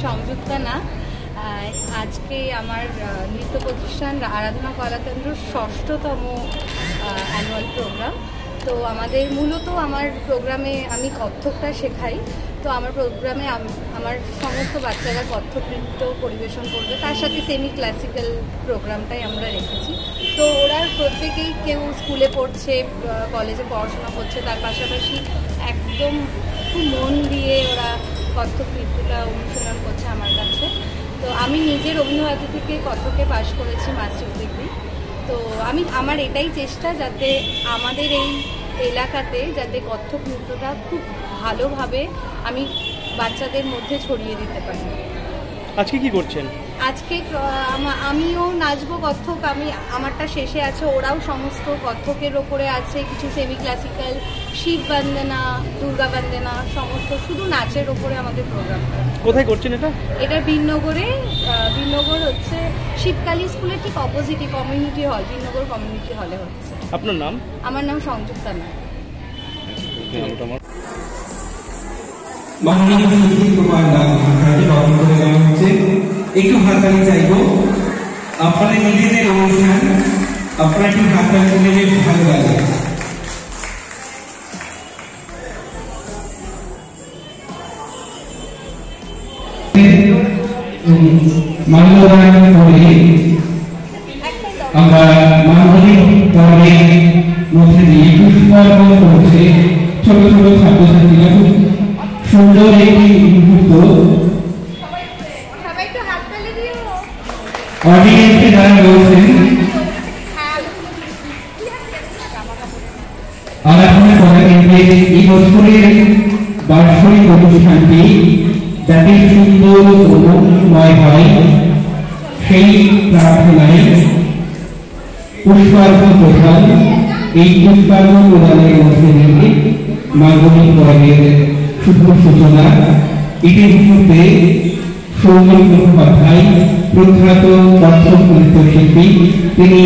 সংযুক্তা না। আজকে আমার নৃত্য প্রতিষ্ঠান আরাধনা কলাকেন্দ্র ৬ষ্ঠতম অ্যানুয়াল প্রোগ্রাম। তো আমাদের মূলত আমার প্রোগ্রামে আমি কত্থকটা শেখাই। তো আমার প্রোগ্রামে আমার সমস্ত বাচ্চারা কত্থক নৃত্য পরিবেশন করবে, তার সাথে সেমি ক্লাসিক্যাল প্রোগ্রামটাই আমরা রেখেছি। তো ওরা প্রত্যেকেই কেউ স্কুলে পড়ছে, কলেজে পড়াশোনা করছে, তার পাশাপাশি একদম খুব মন দিয়ে ওরা কত্থক নৃত্যটা অনুশীলন করছে আমার কাছে। তো আমি নিজে রবীন্দ্রভারতী থেকে কত্থকে পাশ করেছি মাস্টার্স ডিগ্রি। তো আমার এটাই চেষ্টা যাতে আমাদের এই এলাকাতে যাতে কত্থক নৃত্যটা খুব ভালোভাবে আমি বাচ্চাদের মধ্যে ছড়িয়ে দিতে পারি। আজকে কি করছেন? আজকে আমিও নাচবো কত্থক, আমারটা শেষে আছে, ওরাও সমস্ত কত্থকের ওপরে আছে, কিছু সেমি ক্লাসিক্যাল, শিব বন্দনা, দুর্গা বন্দনা, সমস্ত শুধু নাচের ওপরে আমাদের প্রোগ্রামটা। কোথায় করছেন এটা? এটা বিনগর হচ্ছে শিবকালী স্কুলের ঠিক অপোজিটে কমিউনিটি হল, বিনগর কমিউনিটি হলে হচ্ছে। আপনার নাম? আমার নাম সংযুক্তা নাথ। একটু হাততালি চাইব। আপনাদের নিজেদের অনুষ্ঠান, আপনারা একটু হাততালি দিলে বেশ ভালো লাগে। মাল্যদান করে আমরা মানবিক পর্বের মধ্যে দিয়ে পুষ্পার্পণ করছে ছোট ছোট ছাত্রছাত্রীরা। খুব সুন্দর একটি মুহূর্ত। অডিয়েন্সে যারা রয়েছেন আরাধনা কলাকেন্দ্রের এই বছরের বার্ষিক অনুষ্ঠানটি যাতে সুন্দর ও মঙ্গলময় হয় সেই প্রার্থনায় পুষ্পার্পণ প্রধান এই পুষ্পার্পণ প্রদানের মধ্যে দিয়ে মাধ্যমিক পর্বের শুভ সূচনা। ইতিমধ্যে সৌমিক মুখোপাধ্যায় প্রখ্যাত কত্থক নৃত্যশিল্পী, তিনি